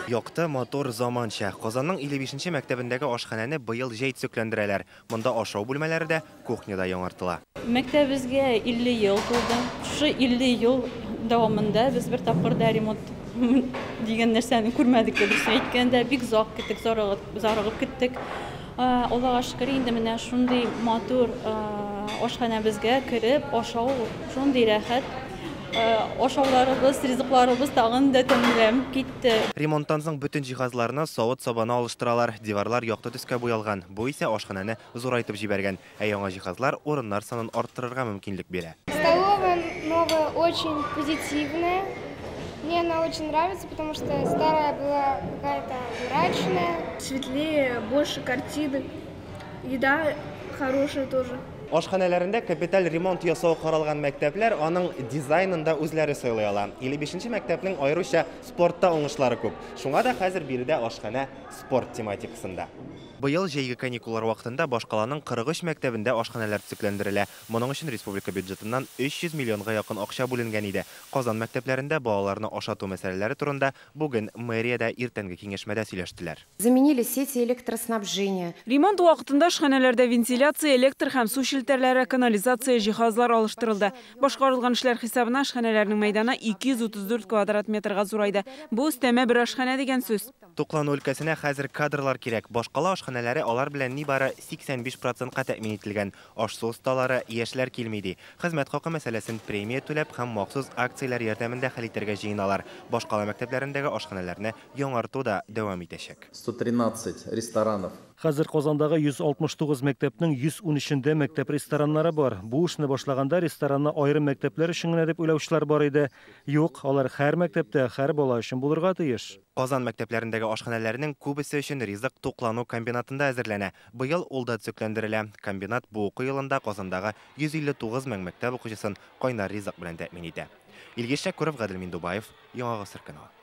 Якты мотор заманча. Казанның 55-нче мәктәбендәге ашханәне быел җәй төзекләндерәләр. Монда ашау бүлмәләре дә, кухня да яңартыла. Мәктәбебезгә 50 ел тулды. Шушы 50 ел дәвамында без бер тапкыр да ремонт дигән нәрсәне күрмәдек дип әйткәндә, бик зак киттек, зарыгып киттек. Аллага шөкер, инде менә шундый матур ашханәбезгә кереп, ашау шундый рәхәт. Ашауларыбыз, ризыкларыбыз тагын да тәмләнеп китте. Ремонттан соң бүтән җиһазларны савыт-сабаны алыштыралар. Диварлар якты төскә буялган. Бу исә ашханәне зурайтып җибәргән. Ә яңа җиһазлар урыннар санын арттырырга мөмкинлек бирә. Столовая новая очень позитивная. Мне она очень нравится, потому что старая была какая-то мрачная. Светлее, больше картины. Еда хорошая тоже. Ашханәләрендә капиталь ремонт ясау каралган мәктәпләр аның дизайнында үзләре сайлый ала. 55-нче мәктәпнең аеруча спортта уңышлары күп. Шуңа да хәзер биредә ашханә спорт тематикасында. Быел җәйге каникуллар вакытында башкаланың 43 мәктәбендә ашханәләр төзекләндерелә. Моның өчен республика бюджетыннан 300 миллионга якын акча бүленгән иде. Казан мәктәпләрендә балаларны ашату мәсьәләләре турында бүген мэриядә иртәнге киңәшмәдә сөйләштеләр. Заменили сети электроснабжения. Ремонт вакытында ашханәләрдә вентиляция, электр һәм су шелтәрләре, канализация җиһазлар алыштырылды. Башкарылган эшләр хисабына ашханәләрнең мәйданы 234 квадрат метрга зурайды. Бу өстәмә бер ашханә дигән сүз. Туклану өлкәсенә хәзер кадрлар кирәк. Башкала ашханәләре алар белән нибары 85%-ка тәэмин ителгән. Аш-су осталары яшьләр килми ди. Хезмәт хакы мәсьәләсен премия түләп һәм махсус акцияләр ярдәмендә хәл итәргә җыеналар. Башкала мәктәпләрендәге ашханәләрне яңарту да дәвам итәчәк. 113 ресторанов. Хәзер Казандагы 169 мәктәпнең 113-дә мәктәп рестораннары бар. Бу эшне башлаганда ресторанны аерым мәктәпләр өчен генә дип уйлаучылар бар иде. Юк, алар һәр мәктәптә, һәр бала өчен булырга тиеш. Казан мәктәпләрендәге ашханәләрнең күбесе өчен ризык туклану комбинатында әзерләнә. Быел ул да төзекләндерелә. Комбинат бу уку елында Казандагы 159 мең мәктәп укучысын кайнар ризык белән тәэмин итә. Илгиз Шәкүров, Гадел Миндубаев, Яңа Гасыр каналы.